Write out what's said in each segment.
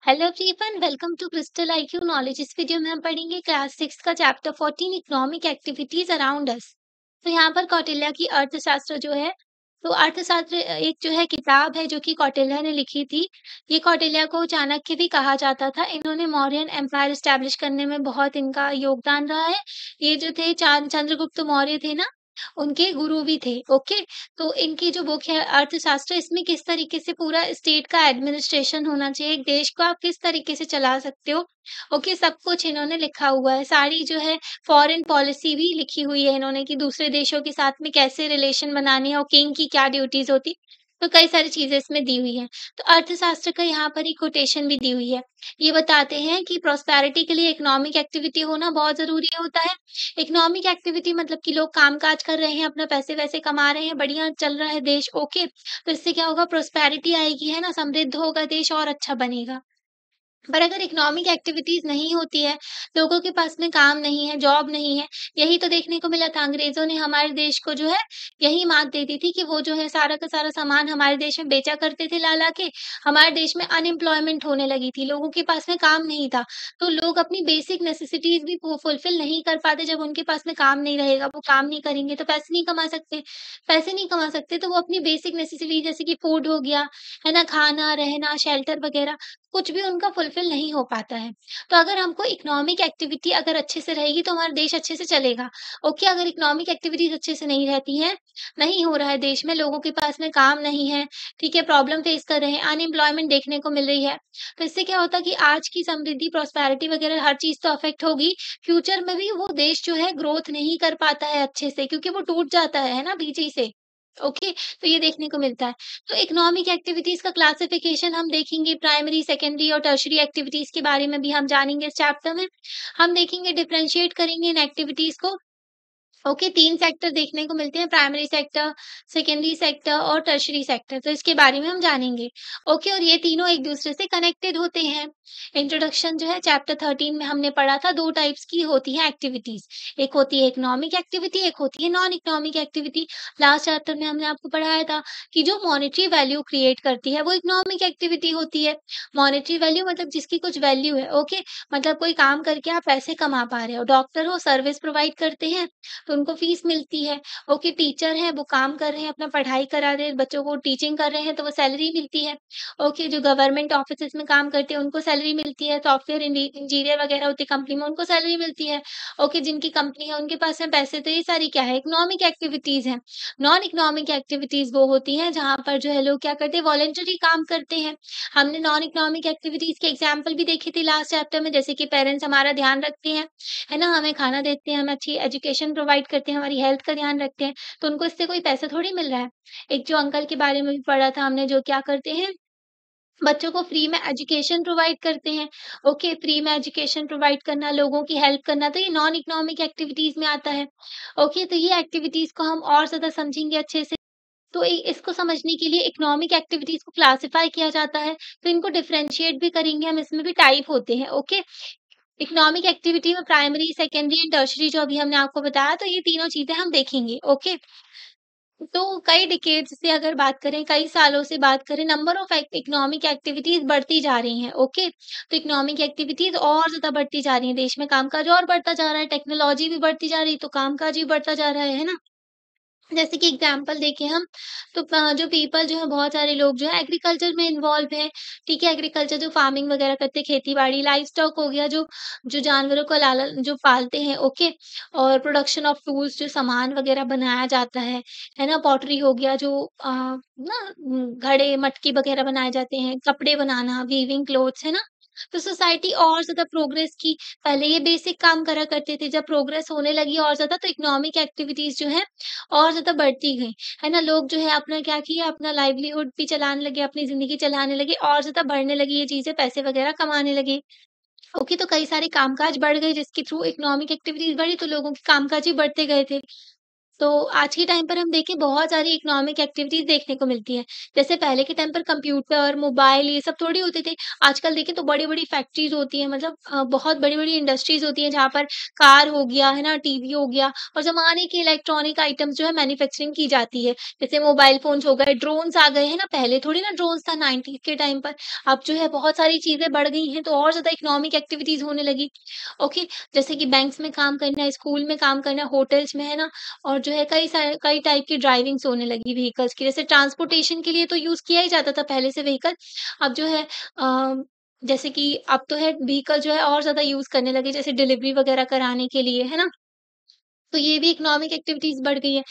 Hello everyone, welcome to crystal IQ knowledge. इस video में हम पढ़ेंगे क्लास 6 का chapter 14 economic activities around us. तो यहाँ पर कौटिल्य की अर्थशास्त्र जो है, तो अर्थशास्त्र एक जो है किताब है जो कि कौटिल्य ने लिखी थी। ये कौटिल्य को चाणक्य भी कहा जाता था। इन्होंने मौर्यन एम्पायर स्टैब्लिश करने में बहुत इनका योगदान रहा है। ये जो थे चंद्रगुप्त मौर्य थे ना, उनके गुरु भी थे। ओके, तो इनकी जो बुक है अर्थशास्त्र, इसमें किस तरीके से पूरा स्टेट का एडमिनिस्ट्रेशन होना चाहिए, एक देश को आप किस तरीके से चला सकते हो, ओके, सब कुछ इन्होंने लिखा हुआ है। सारी जो है फॉरेन पॉलिसी भी लिखी हुई है इन्होंने कि दूसरे देशों के साथ में कैसे रिलेशन बनानी है और किंग की क्या ड्यूटीज होती। तो कई सारी चीजें इसमें दी हुई हैं। तो अर्थशास्त्र का यहाँ पर एक कोटेशन भी दी हुई है। ये बताते हैं कि प्रोस्पेरिटी के लिए इकोनॉमिक एक्टिविटी होना बहुत जरूरी होता है। इकोनॉमिक एक्टिविटी मतलब कि लोग काम-काज कर रहे हैं, अपना पैसे-वैसे कमा रहे हैं, बढ़िया चल रहा है देश, ओके। तो इससे क्या होगा, प्रोस्पेरिटी आएगी, है ना? समृद्ध होगा देश और अच्छा बनेगा। पर अगर इकोनॉमिक एक्टिविटीज़ नहीं होती है, लोगों के पास में काम नहीं है, जॉब नहीं है, यही तो देखने को मिला था। अंग्रेज़ों ने हमारे देश को जो है यही मात दे दी थी कि वो जो है सारा का सारा सामान हमारे देश में बेचा करते थे ला-ला के। हमारे देश में अनएम्प्लॉयमेंट होने लगी थी, लोगों के पास में काम नहीं था। तो लोग अपनी बेसिक नेसेसिटीज़ भी फुलफिल नहीं कर पाते। जब उनके पास में काम नहीं रहेगा, वो काम नहीं करेंगे तो पैसे नहीं कमा सकते। पैसे नहीं कमा सकते तो वो अपनी बेसिक नेसेसिटी जैसे कि फूड हो गया, है ना? खाना, रहना, शेल्टर वगैरह कुछ भी उनका फुलफिल नहीं हो पाता है। तो अगर हमको इकोनॉमिक एक्टिविटी अगर अच्छे से रहेगी तो हमारा देश अच्छे से चलेगा। ओके, अगर इकोनॉमिक एक्टिविटीज़ अच्छे से नहीं रहती हैं, नहीं हो रहा है देश में, लोगों के पास में काम नहीं है, ठीक है, प्रॉब्लम फेस कर रहे हैं, अनएम्प्लॉयमेंट देखने को मिल रही है। तो इससे क्या होता है कि आज की समृद्धि, प्रॉस्पेरिटी वगैरह हर चीज़ तो अफ़ेक्ट होगी, फ्यूचर में भी वो देश जो है ग्रोथ नहीं कर पाता है अच्छे से क्योंकि वो टूट जाता है ना बीच ही से। ओके, तो ये देखने को मिलता है। तो इकोनॉमिक एक्टिविटीज़ का क्लासिफिकेशन हम देखेंगे, प्राइमरी, सेकेंडरी और टर्शियरी एक्टिविटीज़ के बारे में भी हम जानेंगे इस चैप्टर में। हम देखेंगे, डिफरेंशिएट करेंगे इन एक्टिविटीज़ को। ओके, 3 सेक्टर देखने को मिलते हैं, प्राइमरी सेक्टर, सेकेंडरी सेक्टर और टर्शियरी सेक्टर, तो इसके बारे में हम जानेंगे। ओके, और ये तीनों एक-दूसरे से कनेक्टेड होते हैं। इंट्रोडक्शन जो है चैप्टर 13 में हमने पढ़ा था, 2 टाइप्स की होती हैं एक्टिविटीज़। एक होती है इकोनॉमिक एक्टिविटी, एक होती है non economic activity. Last chapter में हमने आपको पढ़ाया था कि जो मॉनेटरी वैल्यू क्रिएट करती है, वो इकोनॉमिक एक्टिविटी होती है। मॉनेटरी वैल्यू मतलब जिसकी कुछ वैल्यू है, ओके? मतलब कोई काम करके आप पैसे कमा पा रहे हो। डॉक्टर हो, सर्विस प्रोवाइड करते हैं, तो उनको फीस मिलती है। ओके, टीचर हैं, वो काम कर रहे हैं, अपना पढ़ाई करा रहे हैं, बच्चों को टीचिंग कर रहे हैं, तो वो सैलरी मिलती है। ओके, जो गवर्नमेंट ऑफिसेज़ में काम करते हैं, उनको सैलरी मिलती है। सॉफ्टवेयर इंजीनियर वगैरह होते हैं कंपनी में, उनको सैलरी मिलती है। ओके, जिनकी कंपनी है, उनके पास में पैसे, तो ये सारी क्या है, इकोनॉमिक एक्टिविटीज़ हैं। नॉन इकोनॉमिक एक्टिविटीज़ वो होती हैं, जहाँ पर जो है लोग क्या करते हैं, वॉलंटरी काम करते हैं। हमने नॉन इकोनॉमिक एक्टिविटीज़ के एग्ज़ाम्पल भी देखे थे लास्ट चैप्टर में, जैसे कि पेरेंट्स हमारा ध्यान रखते हैं, है ना? हमें खाना देते हैं, हमें अच्छी एजुकेशन प्रोवाइड करते हैं, हमारी हेल्थ का ध्यान रखते हैं, तो उनको इससे कोई पैसा थोड़ी मिल रहा है। एक जो अंकल के बारे में भी पढ़ा था हमने, जो क्या करते हैं, बच्चों को फ्री में एजुकेशन प्रोवाइड करते हैं। ओके, फ्री में एजुकेशन प्रोवाइड करना, लोगों की हेल्प करना, तो ये नॉन इकोनॉमिक एक्टिविटीज़ में आता है। ओके, तो ये एक्टिविटीज़ को हम और ज़्यादा समझेंगे अच्छे से। तो इसको समझने के लिए इकोनॉमिक एक्टिविटीज़ को क्लासिफ़ाई किया जाता है, तो इनको डिफरेंशिएट भी करेंगे हम, इसमें भी टाइप होते हैं, ओके। इकोनॉमिक एक्टिविटी में प्राइमरी, सेकेंडरी एंड टर्शियरी जो अभी हमने आपको बताया, तो ये तीनों चीज़ें हम देखेंगे, ओके। तो कई डिकेड्स से अगर बात करें, कई सालों से बात करें, नंबर ऑफ इकोनॉमिक एक्टिविटीज़ बढ़ती जा रही हैं, ओके। तो इकोनॉमिक एक्टिविटीज़ और ज़्यादा बढ़ती जा रही हैं, देश में कामकाज और बढ़ता जा रहा है, टेक्नोलॉजी भी बढ़ती जा रही है, तो कामकाज भी बढ़ता जा रहा है ना? जैसे कि एग्जाम्पल देखें हम, तो जो पीपल जो है, बहुत सारे लोग जो है एग्रीकल्चर में इन्वॉल्व हैं, ठीक है? एग्रीकल्चर जो फार्मिंग वगैरह करते हैं, खेती-बाड़ी, लाइवस्टॉक हो गया, जो जानवरों को लालन जो पालते हैं, ओके? और प्रोडक्शन ऑफ टूल्स, जो सामान वगैरह बनाया जाता है ना? पॉटरी हो गया, जो घड़े, मटके वगैरह बनाए जाते हैं, कपड़े बनाना, वीविंग क्लोथ्स, है ना? तो सोसाइटी और ज़्यादा प्रोग्रेस की। पहले ये बेसिक काम करा करते थे, जब प्रोग्रेस होने लगी और ज़्यादा, तो इकोनॉमिक एक्टिविटीज़ जो है और ज़्यादा बढ़ती गई, है ना? लोग जो है अपना क्या किया, अपना लाइवलीहुड भी चलाने लगे, अपनी ज़िंदगी चलाने लगे और ज़्यादा बढ़ने लगी ये चीज़ें, पैसे वगैरह कमाने लगे। ओके, तो कई सारे कामकाज बढ़ गए जिसके थ्रू इकोनॉमिक एक्टिविटीज़ बढ़ी, तो लोगों के कामकाज भी बढ़ते गए थे। तो आज के टाइम पर हम देखें बहुत सारी इकोनॉमिक एक्टिविटीज़ देखने को मिलती हैं। जैसे पहले के टाइम पर कंप्यूटर, मोबाइल ये सब थोड़ी होते थे। आजकल देखें तो बड़ी-बड़ी फैक्ट्रीज़ होती हैं मतलब बहुत बड़ी-बड़ी इंडस्ट्रीज़ होती हैं जहाँ पर कार हो गया, है ना? टीवी हो गया और ज़माने के इलेक्ट्रॉनिक आइटम्स जो है मैन्युफैक्चरिंग की जाती है। जैसे मोबाइल फ़ोन्स हो गए, ड्रोन्स आ गए हैं ना, पहले थोड़ी ना ड्रोन्स था 90s के टाइम पर। अब जो है बहुत सारी चीज़ें बढ़ गई हैं तो और ज़्यादा इकोनॉमिक एक्टिविटीज़ होने लगी। ओके, जैसे कि बैंक्स में काम करना, स्कूल में काम करना, होटल्स में, है ना? और जो है कई टाइप की ड्राइविंग्स होने लगी व्हीकल्स की। जैसे ट्रांसपोर्टेशन के लिए तो यूज़ किया ही जाता था पहले से व्हीकल। अब जो है जैसे कि अब तो है व्हीकल जो है और ज़्यादा यूज़ करने लगे जैसे डिलीवरी वगैरह कराने के लिए, है ना? तो ये भी इकोनॉमिक एक्टिविटीज़ बढ़ गई है।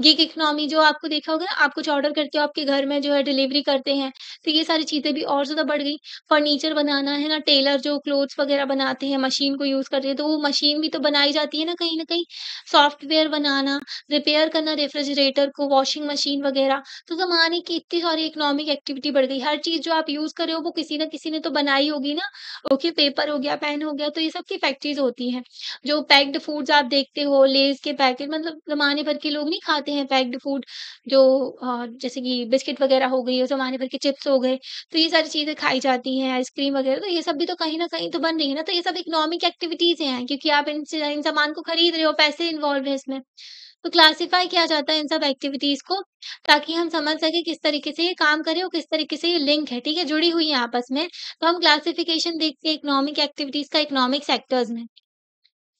गिग इकोनॉमी जो आपको देखा होगा ना, आप कुछ ऑर्डर करके आपके घर में जो है डिलीवरी करते हैं, तो ये सारी चीज़ें भी और ज़्यादा बढ़ गई। फर्नीचर बनाना है ना, टेलर जो क्लोथ्स वगैरह बनाते हैं, मशीन को यूज़ करते हैं, तो वो मशीन भी तो बनाई जाती है ना कहीं न कहीं। सॉफ्टवेयर बनाना, रिपेयर करना रेफ्रिजरेटर को, वॉशिंग मशीन वगैरह, तो ज़माने की इतनी सारी इकोनॉमिक एक्टिविटी बढ़ गई। हर चीज़ जो आप यूज़ कर रहे हो, वो किसी न किसी ने तो बनाई होगी ना। ओके, पेपर हो गया, पेन हो गया, तो ये सब की फैक्ट्रीज़ होती हैं। जो पैक्ड फूड्स आप देखते हो, लेज़ के पैकेट मतलब ज़माने भर के लोग नहीं खाते हैं पैक्ड फूड जो जैसे कि बिस्किट वग़ैरह हो गई और ज़माने भर के चिप्स हो गए, तो ये सारी चीज़ें खाई जाती हैं, आइसक्रीम वग़ैरह, तो ये सब भी तो कहीं न कहीं तो बन रही है ना, तो ये सब इकोनॉमिक एक्टिविटीज़ हैं क्योंकि आप इन सामान को खरीद रहे हो, पैसे इन्वॉल्व है इसमें। तो क्लासिफ़ाई किया जाता है इन सब एक्टिविटीज़ को ताकि हम समझ सकें किस तरीके से ये काम कर रहे हैं और किस तरीके से ये लिंक है, ठीक है? जुड़ी हुई हैं आपस में। तो हम क्लासिफ़िकेशन देखते हैं इकोनॉमिक एक्टिविटीज़ का इकोनॉमिक सेक्टर्स में।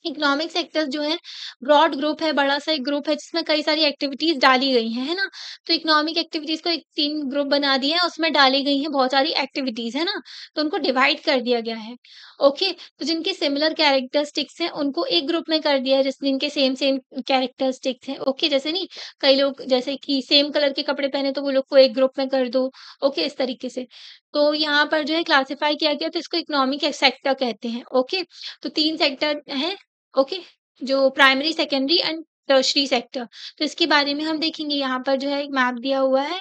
इकोनॉमिक सेक्टर जो है ब्रॉड ग्रुप है, बड़ा-सा एक ग्रुप है जिसमें कई सारी एक्टिविटीज़ डाली गई हैं, है ना? तो इकोनॉमिक एक्टिविटीज़ को एक 3 ग्रुप बना दिया है, उसमें डाली गई हैं बहुत सारी एक्टिविटीज़, है ना? तो उनको डिवाइड कर दिया गया है। ओके, तो जिनके सिमिलर कैरेक्टरिस्टिक्स हैं, उनको एक ग्रुप में कर दिया है जिनके सेम-सेम कैरेक्टरिस्टिक्स हैं। ओके, जैसे नहीं कई लोग जैसे कि सेम कलर के कपड़े पहने तो वो लोग को एक ग्रुप में कर दो। ओके, इस तरीके से। तो यहाँ पर जो है क्लासिफाई किया गया तो इसको इकोनॉमिक सेक्टर कहते हैं। ओके, तो 3 सेक्टर हैं। ओके, जो primary, secondary and tertiary sector. तो इसके बारे में हम देखेंगे यहाँ पर जो है एक मैप दिया हुआ है,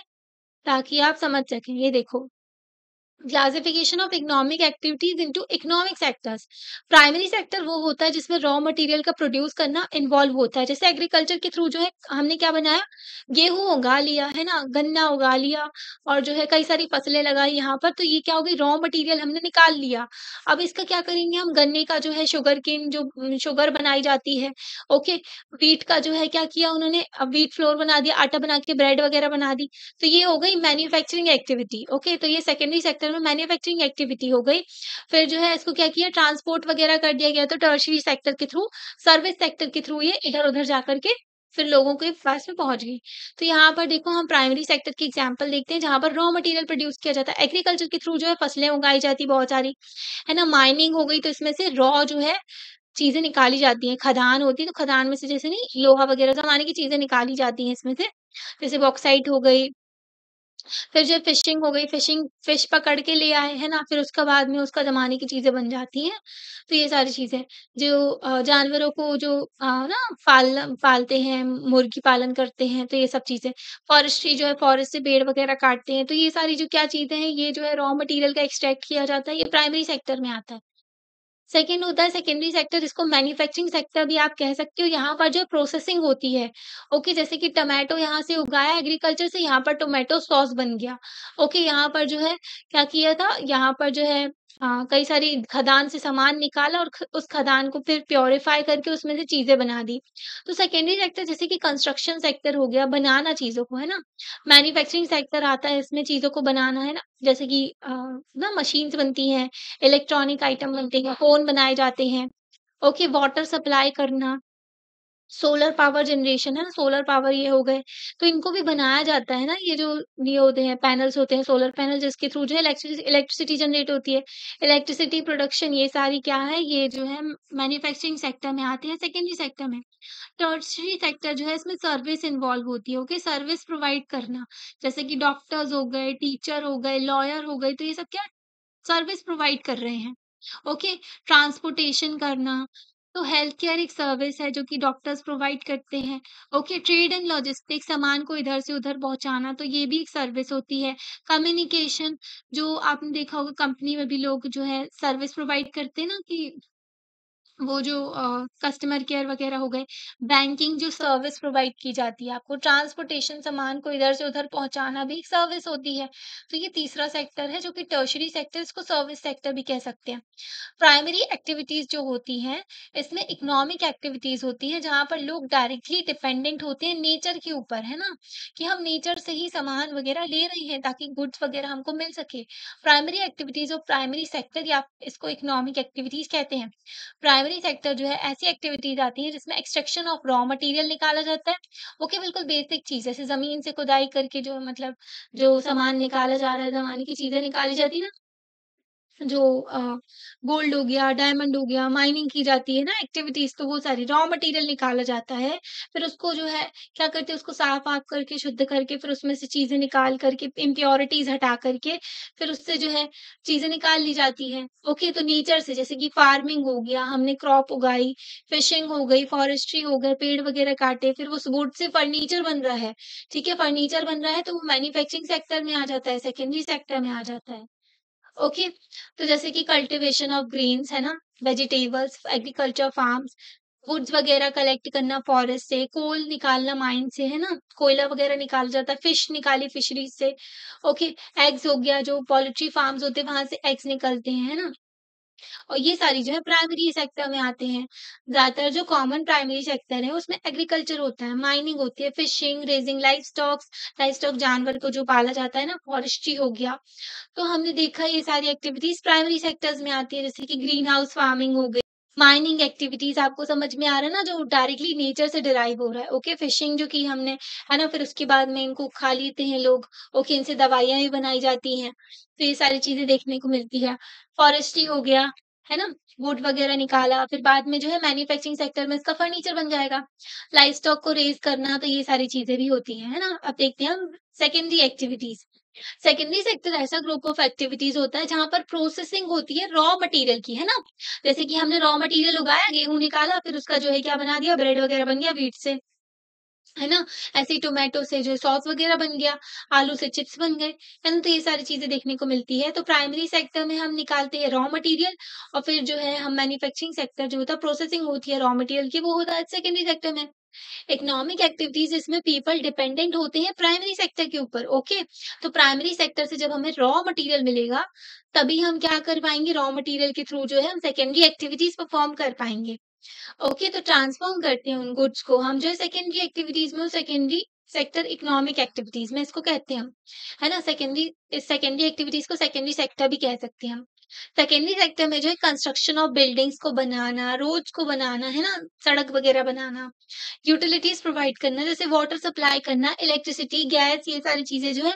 ताकि आप समझ सकें। ये देखो। Classification of economic activities into economic sectors. Primary sector वो होता है जिसमें रॉ मटेरियल का प्रोड्यूस करना इन्वॉल्व होता है। जैसे एग्रीकल्चर के थ्रू जो है हमने क्या बनाया, गेहूं उगा लिया, है ना, गन्ना उगा लिया और जो है कई सारी फसलें लगाई यहाँ पर, तो ये क्या हो गई, रॉ मटेरियल हमने निकाल लिया। अब इसका क्या करेंगे हम, गन्ने का जो है शुगर केन जो शुगर बनाई जाती है। ओके, व्हीट का जो है क्या किया उन्होंने, अब व्हीट फ्लोर बना दिया, आटा बना के ब्रेड वगैरह बना दी। तो ये हो गई मैन्युफैक्चरिंग एक्टिविटी। ओके, तो ये सेकेंडरी सेक्टर में मैन्युफैक्चरिंग एक्टिविटी हो गई। फिर जो है इसको क्या किया, ट्रांसपोर्ट वगैरह कर दिया गया, तो टर्शियरी सेक्टर के थ्रू, सर्विस सेक्टर के थ्रू ये इधर-उधर जाकर के फिर लोगों के पास में पहुँच गई। तो यहाँ पर देखो हम प्राइमरी सेक्टर की एग्जांपल देखते हैं जहाँ पर रॉ मटेरियल प्रोड्यूस किया जाता है। एग्रीकल्चर के थ्रू जो है फसलें उगाई जाती बहुत सारी, है ना? माइनिंग हो गई तो इसमें से रॉ जो है चीज़ें निकाली जाती हैं। खदान होती है तो खदान में से जैसे नहीं लोहा वगैरह ज़माने की चीज़ें निकाली जाती हैं इसमें से। जैसे बॉक्साइट हो गई, फिर जो फ़िशिंग हो गई, फ़िश पकड़ के ले आए, है ना? फिर उसका बाद में उसका ज़माने की चीज़ें बन जाती हैं। तो ये सारी चीज़ें जो जानवरों को जो ना पालते हैं, मुर्गी पालन करते हैं, तो ये सब चीज़ें। फ़ॉरेस्ट्री जो है फ़ॉरेस्ट से पेड़ वग़ैरह काटते हैं, तो ये सारी जो क्या चीज़ें हैं, ये जो है रॉ मटीरियल का एक्सट्रैक्ट किया जाता है, ये प्राइमरी सेक्टर में आता है। सेकंड होता है सेकेंडरी सेक्टर जिसको मैन्युफैक्चरिंग सेक्टर भी आप कह सकते हो। यहाँ पर जो प्रोसेसिंग होती है, ओके, जैसे कि टोमेटो यहाँ से उगाया एग्रीकल्चर से, यहाँ पर टोमेटो सॉस बन गया। ओके, यहाँ पर जो है क्या किया था, यहाँ पर जो है कई सारी खदान से सामान निकाला और उस खदान को फिर प्योरीफाई करके उसमें से चीजें बना दी। तो सेकेंडरी सेक्टर जैसे कि कंस्ट्रक्शन सेक्टर हो गया, बनाना चीजों को, है ना। मैन्युफैक्चरिंग सेक्टर आता है, इसमें चीजों को बनाना, है ना, जैसे कि ना मशीन्स बनती हैं, इलेक्ट्रॉनिक आइटम बनते हैं, फ़ोन बनाए जाते हैं। ओके, वाटर सप्लाई करना, सोलर पावर जनरेशन है ना, सोलर पावर ये हो गए, तो इनको भी बनाया जाता है ना, ये होते हैं पैनल्स होते हैं, सोलर पैनल जिसके थ्रू जो है इलेक्ट्रिसिटी जनरेट होती है। इलेक्ट्रिसिटी प्रोडक्शन ये सारी क्या है, ये जो है मैन्युफैक्चरिंग सेक्टर में आती है, सेकेंडरी सेक्टर में। टर्शियरी सेक्टर जो है इसमें सर्विस इन्वॉल्व होती है, ओके, सर्विस प्रोवाइड करना, जैसे कि डॉक्टर्स हो गए, टीचर हो गए, लॉयर हो गए, तो ये सब क्या सर्विस प्रोवाइड कर रहे हैं। ओके, ट्रांसपोर्टेशन करना, तो हेल्थ केयर एक सर्विस है जो कि डॉक्टर्स प्रोवाइड करते हैं। ओके, ट्रेड एंड लॉजिस्टिक्स, सामान को इधर से उधर पहुंचाना, तो ये भी एक सर्विस होती है। कम्युनिकेशन, जो आपने देखा होगा कंपनी में भी लोग जो है सर्विस प्रोवाइड करते हैं ना कि वो जो कस्टमर केयर वगैरह हो गए, बैंकिंग जो सर्विस प्रोवाइड की जाती है आपको, ट्रांसपोर्टेशन सामान को इधर से उधर पहुँचाना भी एक सर्विस होती है। तो ये तीसरा सेक्टर है जो कि टर्शरी सेक्टर, इसको सर्विस सेक्टर भी कह सकते हैं। प्राइमरी एक्टिविटीज़ जो होती हैं, इसमें इकोनॉमिक एक्टिविटीज़ होती हैं, जहाँ पर लोग डायरेक्टली डिपेंडेंट होते हैं नेचर के ऊपर, है ना? कि हम नेचर से ही सामान वगैरह ले रहे हैं ताकि गुड्स वगैरह हमको मिल सके। प्राइमरी एक्टिविटीज़ और प्राइमरी सेक्टर या इसको इकोनॉमिक एक्टिविटीज़ कहते हैं। प्राइमरी सेक्टर जो है ऐसी एक्टिविटीज़ आती हैं जिसमें एक्सट्रैक्शन ऑफ रॉ मटेरियल निकाला जाता है। ओके, बिल्कुल बेसिक चीज़ जैसे ज़मीन से खुदाई करके जो मतलब जो सामान निकाला जा रहा है, ज़माने की चीज़ें निकाली जाती है ना, जो गोल्ड हो गया, डायमंड हो गया, माइनिंग की जाती है ना एक्टिविटीज़, तो वो सारी रॉ मटेरियल निकाला जाता है। फिर उसको जो है क्या करते हैं, उसको साफ-वाफ करके, शुद्ध करके, फिर उसमें से चीज़ें निकाल करके, इम्प्योरिटीज़ हटा करके, फिर उससे जो है चीज़ें निकाल ली जाती हैं। ओके, तो नेचर से जैसे कि फार्मिंग हो गया, हमने क्रॉप उगाई, फिशिंग हो गई, फॉरेस्ट्री हो गए, पेड़ वगैरह काटे, फिर उस वुड से फर्नीचर बन रहा है, ठीक है? फर्नीचर बन रहा है तो वो मैन्युफैक्चरिंग सेक्टर में आ जाता है, सेकेंडरी सेक्टर में आ जाता है। ओके, तो जैसे कि कल्टीवेशन ऑफ ग्रेन्स है ना, वेजिटेबल्स, एग्रीकल्चर फार्म्स, वुड्स वगैरह कलेक्ट करना फॉरेस्ट से, कोल निकालना माइन से, है ना? कोयला वगैरह निकाला जाता है, फिश निकाली फिशरीज से। ओके, एग्स हो गया, जो पोल्ट्री फार्म्स होते हैं वहां से एग्स निकलते हैं, है ना? और ये सारी जो है प्राइमरी सेक्टर में आते हैं। ज़्यादातर जो कॉमन प्राइमरी सेक्टर है उसमें एग्रीकल्चर होता है, माइनिंग होती है, फिशिंग, रेजिंग लाइव स्टॉक जानवर को जो पाला जाता है ना, फॉरेस्ट्री हो गया। तो हमने देखा ये सारी एक्टिविटीज़ प्राइमरी सेक्टर्स में आती है, जैसे कि ग्रीन हाउस फार्मिंग हो गई, माइनिंग एक्टिविटीज़ आपको समझ में आ रहा है ना, जो डायरेक्टली नेचर से डिराइव हो रहा है। ओके, फिशिंग जो की हमने, है ना? फिर उसके बाद में इनको खा लेते हैं लोग। ओके, इनसे दवाइयाँ भी बनाई जाती हैं। तो ये सारी चीज़ें देखने को मिलती है। फॉरेस्ट्री हो गया, है ना? वुड वगैरह निकाला, फिर बाद में जो है मैन्युफैक्चरिंग सेक्टर में इसका फर्नीचर बन जाएगा। लाइवस्टॉक को रेज़ करना, तो ये सारी चीज़ें भी होती हैं, है ना? अब देखते हैं हम सेकेंडरी एक्टिविटीज़। सेकेंडरी सेक्टर ऐसा ग्रुप ऑफ एक्टिविटीज होता है जहां पर प्रोसेसिंग होती है रॉ मटेरियल की, है ना? जैसे कि हमने रॉ मटेरियल उगाया, गेहूं निकाला, फिर उसका जो है क्या बना दिया, ब्रेड वगैरह बन गया व्हीट से, है ना? ऐसे ही टोमेटो से जो सॉस वगैरह बन गया, आलू से चिप्स बन गए, है ना? तो ये सारी चीजें देखने को मिलती है। तो प्राइमरी सेक्टर में हम निकालते हैं रॉ मटेरियल, और फिर जो है हम मैन्युफैक्चरिंग सेक्टर जो होता है, प्रोसेसिंग होती है रॉ मटेरियल की, वो होता है सेकेंडरी सेक्टर में। इकोनॉमिक एक्टिविटीज इसमें पीपल डिपेंडेंट होते हैं प्राइमरी सेक्टर के ऊपर। ओके, तो प्राइमरी सेक्टर से जब हमें रॉ मटेरियल मिलेगा, तभी हम क्या कर पाएंगे, रॉ मटेरियल के थ्रू जो है हम सेकेंडरी एक्टिविटीज परफॉर्म कर पाएंगे। ओके, तो ट्रांसफॉर्म करते हैं उन गुड्स को हम जो है सेकेंडरी एक्टिविटीज में, सेकेंडरी सेक्टर इकोनॉमिक एक्टिविटीज में इसको कहते हैं हम, है ना? सेकेंडरी एक्टिविटीज को सेकेंडरी सेक्टर भी कह सकते हैं हम। सेकेंडरी सेक्टर में जो है कंस्ट्रक्शन ऑफ बिल्डिंग्स को बनाना, रोड्स को बनाना, है ना? सड़क वगैरह बनाना, यूटिलिटीज़ प्रोवाइड करना, जैसे वाटर सप्लाई करना, इलेक्ट्रिसिटी, गैस, ये सारी चीज़ें जो है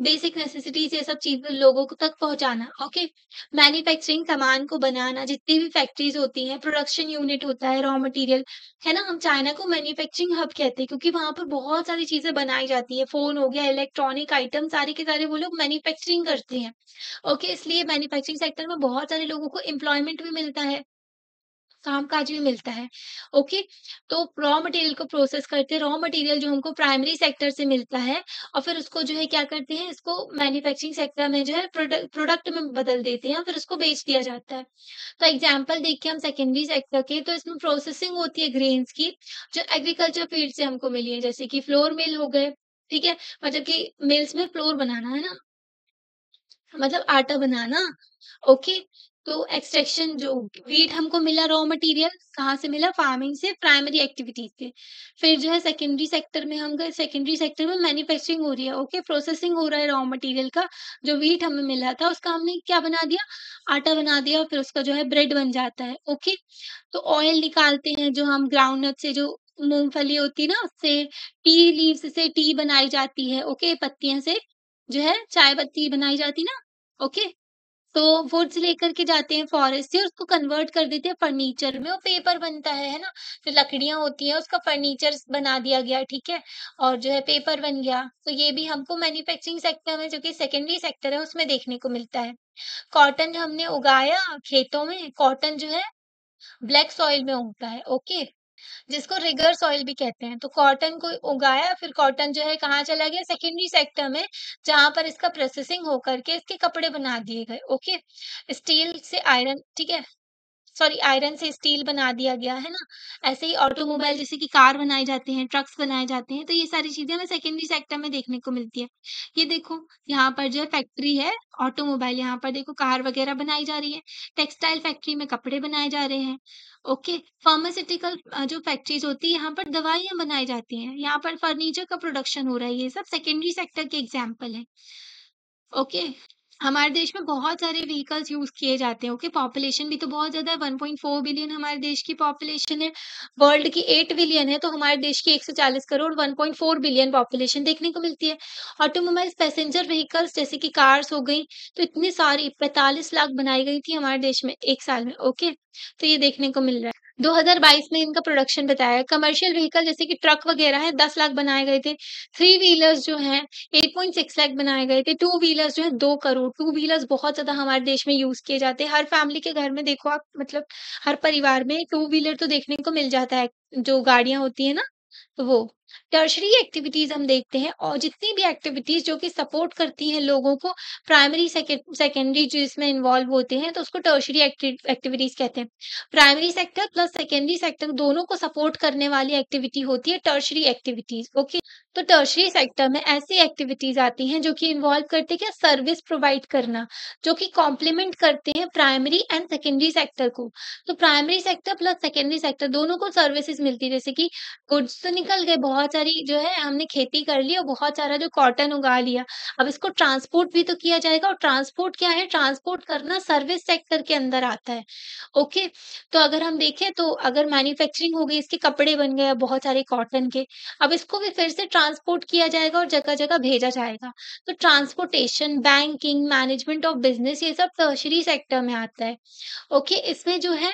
बेसिक नेसेसिटीज़, ये सब चीज़ें लोगों को तक पहुँचाना। ओके, मैन्युफैक्चरिंग सामान को बनाना, जितनी भी फैक्ट्रीज़ होती हैं, प्रोडक्शन यूनिट होता है, रॉ मटेरियल, है ना? हम चाइना को मैन्युफैक्चरिंग हब कहते हैं क्योंकि वहाँ पर बहुत सारी चीज़ें बनाई जाती हैं, फ़ोन हो गया, इलेक्ट्रॉनिक आइटम सारे के सारे वो लोग मैन्युफैक्चरिंग करते हैं। ओके, इसलिए मैन्युफैक्चरिंग सेक्टर में बहुत सारे लोगों को एम्प्लॉयमेंट भी मिलता है। कामकाज भी मिलता है। ओके, तो रॉ मटेरियल को प्रोसेस करते हैं, रॉ मटेरियल जो हमको प्राइमरी सेक्टर से मिलता है, और फिर उसको जो है क्या करते हैं, इसको मैन्युफैक्चरिंग सेक्टर में जो है प्रोडक्ट में बदल देते हैं, फिर उसको बेच दिया जाता है। तो एग्जांपल देखिए हम सेकेंडरी सेक्टर के, तो इसमें प्रोसेसिंग होती है ग्रेन्स की, जो एग्रीकल्चर फील्ड से हमको मिली है, जैसे कि फ्लोर मिल हो गए, ठीक है? मतलब कि मिल्स में फ्लोर बनाना, है ना? मतलब आटा बनाना। ओके, तो एक्सट्रैक्शन जो व्हीट हमको मिला, रॉ मटेरियल कहाँ से मिला, फार्मिंग से, प्राइमरी एक्टिविटीज से। फिर जो है सेकेंडरी सेक्टर में हम गए, सेकेंडरी सेक्टर में मैन्युफैक्चरिंग हो रही है। ओके, प्रोसेसिंग हो रहा है रॉ मटेरियल का, जो व्हीट हमें मिला था उसका हमने क्या बना दिया, आटा बना दिया, और फिर उसका जो है ब्रेड बन जाता है। ओके, तो ऑयल निकालते हैं जो हम ग्राउंडनट से, जो मूंगफली होती है ना, उससे टी लीव्स से टी बनाई जाती है। ओके, पत्तियां से जो है चाय पत्ती बनाई जाती ना। ओके, तो वुड्स लेकर के जाते हैं फॉरेस्ट से और उसको कन्वर्ट कर देते हैं फर्नीचर में, और पेपर बनता है ना? फिर लकड़ियाँ होती हैं, उसका फर्नीचर बना दिया गया, ठीक है? और जो है पेपर बन गया। तो ये भी हमको मैन्युफैक्चरिंग सेक्टर में, जो कि सेकेंडरी सेक्टर है, उसमें देखने को मिलता है। कॉटन हमने उगाया खेतों में, कॉटन जो है ब्लैक सॉइल में उगता है। ओके, जिसको रिगर सॉइल भी कहते हैं। तो कॉटन को उगाया, फिर कॉटन जो है कहाँ चला गया, सेकेंडरी सेक्टर में, जहाँ पर इसका प्रोसेसिंग होकर के इसके कपड़े बना दिए गए। ओके, स्टील से आयरन, ठीक है? सॉरी आयरन से स्टील बना दिया गया, है ना? ऐसे ही ऑटोमोबाइल जैसे कि कार बनाए जाते हैं, ट्रक्स बनाए जाते हैं, तो ये सारी चीज़ें हमें सेकेंडरी सेक्टर में देखने को मिलती है। ये देखो, यहाँ पर जो है फैक्ट्री है, ऑटोमोबाइल यहाँ पर देखो कार वगैरह बनाई जा रही है, टेक्सटाइल फैक्ट्री में कपड़े बनाए जा रहे हैं, ओके। फार्मास्यूटिकल जो फैक्ट्रीज़ होती है, यहाँ पर दवाइयाँ बनाई जाती हैं, यहाँ पर फर्नीचर का प्रोडक्शन हो रहा है, ये सब सेकेंडरी सेक्टर के एग्ज़ाम्पल हैं। ओके। हमारे देश में बहुत सारे व्हीकल्स यूज़ किए जाते हैं, ओके। पॉपुलेशन भी तो बहुत ज़्यादा है, 1.4 बिलियन हमारे देश की पॉपुलेशन है। वर्ल्ड की 8 बिलियन है, तो हमारे देश की 140 करोड़ 1.4 बिलियन पॉपुलेशन देखने को मिलती है। ऑटोमोबाइल्स पैसेंजर व्हीकल्स जैसे कि कार्स हो गई, तो इतनी सारी 45 लाख बनाई गई थी हमारे देश में 1 साल में, ओके। तो ये देखने को मिल रहा है। 2022 में इनका प्रोडक्शन बताया है। कमर्शियल व्हीकल जैसे कि ट्रक वगैरह है, 10 लाख बनाए गए थे। थ्री व्हीलर्स जो हैं 8.6 लाख बनाए गए थे, टू व्हीलर्स जो है 2 करोड़, टू व्हीलर्स बहुत ज़्यादा हमारे देश में यूज़ किए जाते हैं। हर फैमिली के घर में देखो आप, मतलब हर परिवार में टू व्हीलर तो देखने को मिल जाता है, जो गाड़ियाँ होती हैं ना, तो वो। टर्शरी एक्टिविटीज़ हम देखते हैं और जितनी भी एक्टिविटीज़ जो कि सपोर्ट करती हैं लोगों को, प्राइमरी सेकेंडरी जो इसमें इन्वॉल्व होते हैं, तो उसको टर्शरी एक्टिविटीज़ कहते हैं। Primary sector plus secondary sector दोनों को सपोर्ट करने वाली एक्टिविटी होती है टर्शरी एक्टिविटीज़, ओके। तो टर्शरी सेक्टर में ऐसी एक्टिविटीज़ आती हैं जो कि इन्वॉल्व करते हैं क्या, सर्विस प्रोवाइड करना, जो कि कॉम्प्लीमेंट करते हैं प्राइमरी एंड सेकेंडरी सेक्टर को। तो primary sector plus secondary sector दोनों को सर्विसेज़ मिलती है, जैसे कि गुड्स तो निकल गए, बहुत सारी जो है हमने खेती कर ली और बहुत सारा जो कॉटन उगा लिया। अब इसको ट्रांसपोर्ट भी तो किया जाएगा, और ट्रांसपोर्ट क्या है, ट्रांसपोर्ट करना सर्विस सेक्टर के अंदर आता है, ओके। तो अगर हम देखें तो अगर मैन्युफैक्चरिंग हो गई, इसके कपड़े बन गए अब बहुत सारे कॉटन के, अब इसको भी फिर से ट्रांसपोर्ट किया जाएगा और जगह-जगह भेजा जाएगा। तो transportation, banking, management of business ये सब टर्शरी सेक्टर में आता है, ओके। इसमें जो है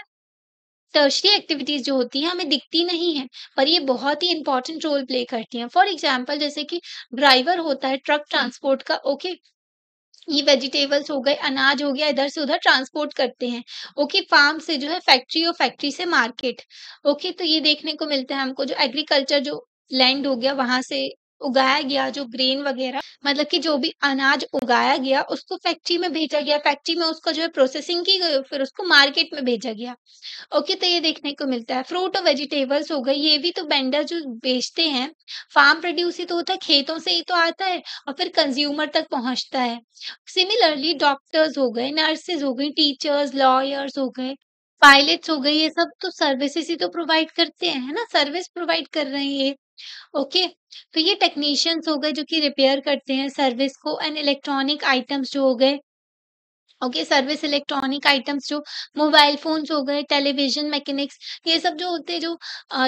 टर्शरी एक्टिविटीज़ जो होती हैं हमें दिखती नहीं हैं, पर ये बहुत ही इम्पोर्टेंट रोल प्ले करती हैं। फॉर एग्ज़ाम्पल जैसे कि ड्राइवर होता है ट्रक ट्रांसपोर्ट का, ओके। ये वेजिटेबल्स हो गए, अनाज हो गया, इधर से उधर ट्रांसपोर्ट करते हैं, ओके। फार्म से जो है फैक्ट्री और फैक्ट्री से मार्केट, ओके। तो ये देखने को मिलता है हमको, जो एग्रीकल्चर जो लैंड हो गया वहाँ से उगाया गया जो ग्रेन वगैरह, मतलब कि जो भी अनाज उगाया गया उसको फैक्ट्री में भेजा गया, फैक्ट्री में उसका जो है प्रोसेसिंग की गई, फिर उसको मार्केट में भेजा गया। ओके, तो ये देखने को मिलता है। फ्रूट और वेजिटेबल्स हो गए, ये भी तो वेंडर जो बेचते हैं, फार्म प्रोड्यूस ही तो होता है, खेतों से ही तो आता है और फिर कंज्यूमर तक पहुँचता है। सिमिलरली डॉक्टर्स हो गए, नर्सेज़ हो गई, टीचर्स, लॉयर्स हो गए, पायलट्स हो गए, ये सब तो सर्विसेज़ ही तो प्रोवाइड करते हैं, है ना? सर्विस प्रोवाइड कर रहे हैं ये, ओके। तो ये टेक्नीशियंस हो गए जो कि रिपेयर करते हैं सर्विस को, एंड इलेक्ट्रॉनिक आइटम्स जो हो गए, ओके। सर्विस इलेक्ट्रॉनिक आइटम्स जो मोबाइल फ़ोन्स हो गए, टेलीविज़न, मैकेनिक्स, ये सब जो होते हैं जो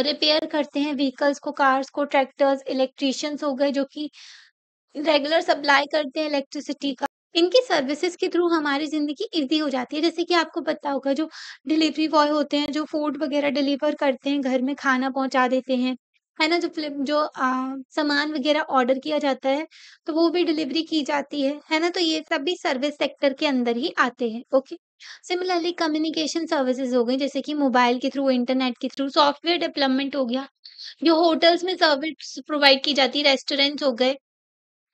रिपेयर करते हैं व्हीकल्स को, कार्स को, ट्रैक्टर्स, इलेक्ट्रीशियंस हो गए जो कि रेगुलर सप्लाई करते हैं इलेक्ट्रिसिटी का। इनकी सर्विसेज़ के थ्रू हमारी ज़िंदगी ईज़ी हो जाती है। जैसे कि आपको पता होगा जो डिलीवरी बॉय होते हैं, जो फूड वग़ैरह डिलीवर करते हैं, घर में खाना पहुँचा देते हैं, है ना? जो सामान वग़ैरह ऑर्डर किया जाता है, तो वो भी डिलीवरी की जाती है ना? तो ये सब भी सर्विस सेक्टर के अंदर ही आते हैं, ओके। सिमिलरली कम्युनिकेशन सर्विसेज़ हो गई, जैसे कि मोबाइल के थ्रू, इंटरनेट के थ्रू, सॉफ्टवेयर डेवलपमेंट हो गया, जो होटल्स में सर्विस प्रोवाइड की जाती है, रेस्टोरेंट्स हो गए,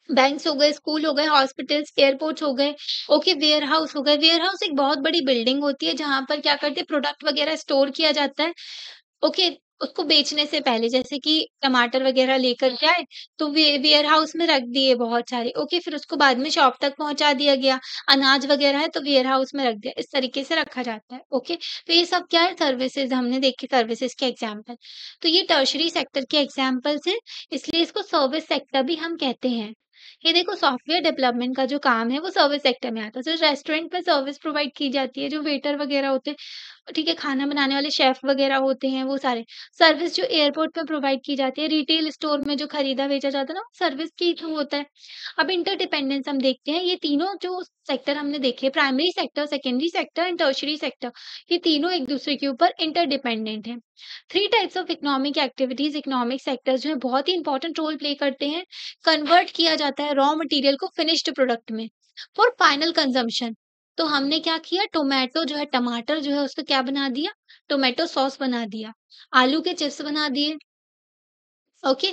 बैंक्स हो गए, स्कूल हो गए, हॉस्पिटल्स, एयरपोर्ट्स हो गए, ओके। वेयरहाउस हो गए, वेयरहाउस एक बहुत बड़ी बिल्डिंग होती है जहाँ पर क्या करते हैं, प्रोडक्ट वगैरह स्टोर किया जाता है, ओके। उसको बेचने से पहले जैसे कि टमाटर वगैरह लेकर के आए, तो वेयरहाउस में रख दिए बहुत सारे, ओके। फिर उसको बाद में शॉप तक पहुँचा दिया गया, अनाज वगैरह है तो वेयरहाउस में रख दिया, इस तरीके से रखा जाता है, ओके। तो ये सब क्या है, सर्विसेज़ हमने देखे, सर्विसेज़ के एग्ज़ाम्पल। तो ये टर्शरी सेक्टर के एग्ज़ाम्पल्स हैं, इसलिए इसको सर्विस सेक्टर भी हम कहते हैं। ये देखो सॉफ्टवेयर डेवलपमेंट का जो काम है वो सर्विस सेक्टर में आता है। जो रेस्टोरेंट में सर्विस प्रोवाइड की जाती है, जो वेटर वगैरह होते हैं, ठीक है, खाना बनाने वाले शेफ़ वगैरह होते हैं वो सारे। सर्विस जो एयरपोर्ट पे प्रोवाइड की जाती है, रिटेल स्टोर में जो खरीदा-बेचा जाता है ना, सर्विस के थ्रू होता है। अब इंटरडिपेंडेंस हम देखते हैं, ये तीनों जो सेक्टर हमने देखे, primary sector, secondary sector and tertiary sector, ये तीनों एक-दूसरे के ऊपर इंटरडिपेंडेंट हैं। 3 types of economic activities, economic sectors जो हैं बहुत ही इंपॉर्टेंट रोल प्ले करते हैं। कन्वर्ट किया जाता है रॉ मटेरियल को फिनिश्ड प्रोडक्ट में फॉर फाइनल कंजम्पशन। तो हमने क्या किया, टोमेटो जो है, टमाटर जो है उसको क्या बना दिया, टोमेटो सॉस बना दिया, आलू के चिप्स बना दिए, ओके।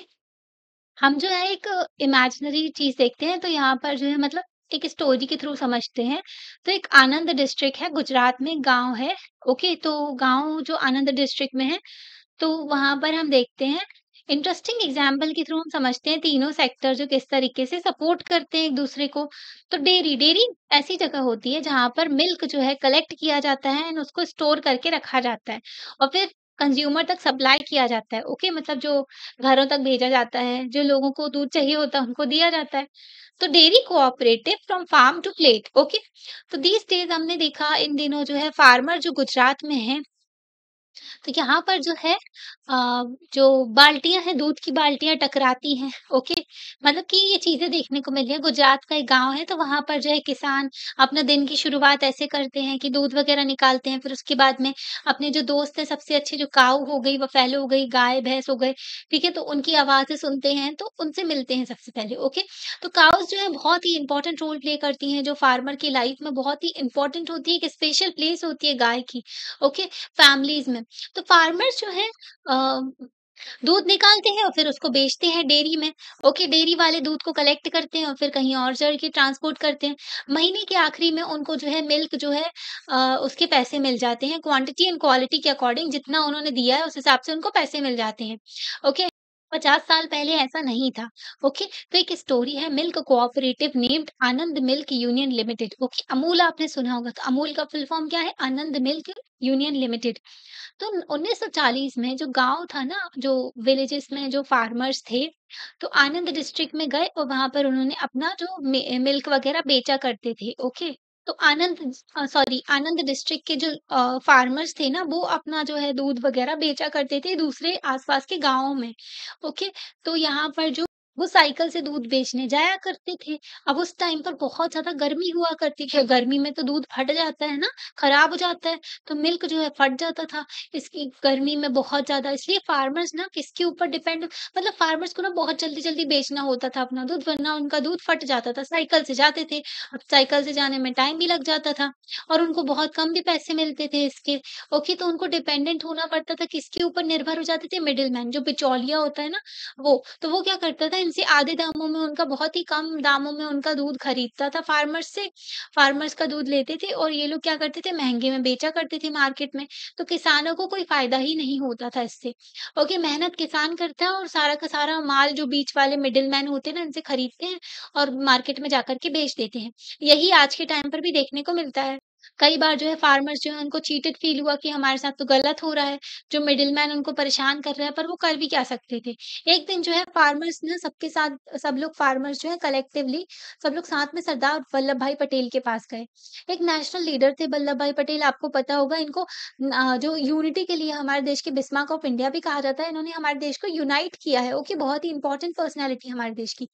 हम जो है एक इमेजिनरी चीज़ देखते हैं, तो यहाँ पर जो है मतलब एक स्टोरी के थ्रू समझते हैं। तो एक आनंद डिस्ट्रिक्ट है, गुजरात में गाँव है, ओके? तो गाँव जो आनंद डिस्ट्रिक्ट में है, तो वहाँ पर हम देखते हैं इंटरेस्टिंग एग्जाम्पल के थ्रू हम समझते हैं तीनों सेक्टर जो किस तरीके से सपोर्ट करते हैं एक दूसरे को। तो डेयरी डेयरी ऐसी जगह होती है जहाँ पर मिल्क जो है कलेक्ट किया जाता है एंड उसको स्टोर करके रखा जाता है और फिर कंज्यूमर तक सप्लाई किया जाता है। ओके, मतलब जो घरों तक भेजा जाता है, जो लोगों को दूध चाहिए होता है उनको दिया जाता है। तो dairy cooperative from farm to plate. Okay, तो दीज डेज हमने देखा इन दिनों जो है फार्मर जो गुजरात में है, तो यहाँ पर जो है जो बाल्टियाँ हैं, दूध की बाल्टियाँ टकराती हैं, ओके? मतलब कि ये चीज़ें देखने को मिली है। गुजरात का एक गाँव है, तो वहाँ पर जो है किसान अपना दिन की शुरुआत ऐसे करते हैं कि दूध वग़ैरह निकालते हैं, फिर उसके बाद में अपने जो दोस्त हैं सबसे अच्छे जो काऊ हो गई, बफ़ैलो हो गई, गाय, भैंस हो गए, ठीक है? तो उनकी आवाज़ें सुनते हैं, तो उनसे मिलते हैं सबसे पहले, ओके? तो काउज़ जो है बहुत ही इम्पोर्टेंट रोल प्ले करती हैं, जो फार्मर की लाइफ़ में बहुत ही इम्पोर्टेंट होती है, एक स्पेशल प्लेस होती है गाय की, ओके? फैमिलीज़ में। तो फार्मर्स जो है अ, दूध निकालते हैं और फिर उसको बेचते हैं डेयरी में। ओके, डेयरी वाले दूध को कलेक्ट करते हैं और फिर कहीं और जड़ के ट्रांसपोर्ट करते हैं। महीने के आखिरी में उनको जो है मिल्क जो है उसके पैसे मिल जाते हैं क्वांटिटी एंड क्वालिटी के अकॉर्डिंग जितना उन्होंने दिया है उस हिसाब से उनको पैसे मिल जाते हैं। ओके, 50 साल पहले ऐसा नहीं था। ओके, तो एक स्टोरी है milk cooperative named Anand milk union limited. Okay, Amul आपने सुना होगा, तो अमूल का फुल फॉर्म क्या है? आनंद मिल्क यूनियन लिमिटेड। तो 1940 में जो गाँव था ना, जो विलेजेस में जो फार्मर्स थे, तो आनंद डिस्ट्रिक्ट में गए और वहाँ पर उन्होंने अपना जो मिल्क वगैरह बेचा करते थे, ओके? तो आनंद डिस्ट्रिक्ट के जो फार्मर्स थे ना, वो अपना जो है दूध वगैरह बेचा करते थे दूसरे आस-पास के गाँवों में, ओके? तो यहाँ पर जो वो साइकिल से दूध बेचने जाया करते थे। अब उस टाइम पर बहुत ज़्यादा गर्मी हुआ करती थी, गर्मी में तो दूध फट जाता है ना, खराब हो जाता है, तो मिल्क जो है फट जाता था, इसकी गर्मी में बहुत ज़्यादा इसलिए फार्मर्स ना किसके ऊपर डिपेंड मतलब फार्मर्स को ना बहुत जल्दी-जल्दी बेचना होता था अपना दूध वरना उनका दूध फट जाता था, साइकिल से जाते थे, अब साइकिल से जाने में टाइम भी लग जाता था और उनको बहुत कम भी पैसे मिलते थे इसके, ओके? तो उनको डिपेंडेंट होना पड़ता था किसके ऊपर निर्भर हो जाते थे मिडलमैन जो बिचौलिया होता है ना वो, तो वो क्या करता था इनसे आधे दामों में उनका बहुत ही कम दामों में उनका दूध खरीदता था फार्मर्स से, फार्मर्स का दूध लेते थे और ये लोग क्या करते थे महँगे में बेचा करते थे मार्केट में। तो किसानों को कोई फ़ायदा ही नहीं होता था इससे। ओके, मेहनत किसान करता है और सारा का सारा माल जो बीच वाले मिडलमैन होते हैं ना, इनसे खरीदते हैं और मार्केट में जाकर के बेच देते हैं। यही आज के टाइम पर भी देखने को मिलता है। कई बार जो है फार्मर्स जो है उनको चीटेड फ़ील हुआ कि हमारे साथ तो गलत हो रहा है, जो मिडलमैन उनको परेशान कर रहा है, पर वो कर भी क्या सकते थे। एक दिन जो है फार्मर्स ना सबके साथ सब लोग फार्मर्स जो है कलेक्टिवली सब लोग साथ में सरदार वल्लभ भाई पटेल के पास गए। एक नेशनल लीडर थे वल्लभ भाई पटेल, आपको पता होगा इनको जो यूनिटी के लिए हमारे देश के बिस्मार्क ऑफ इंडिया भी कहा जाता है, इन्होंने हमारे देश को यूनाइट किया है, ओके? बहुत ही इंपॉर्टेंट पर्सनैलिटी हमारे देश की।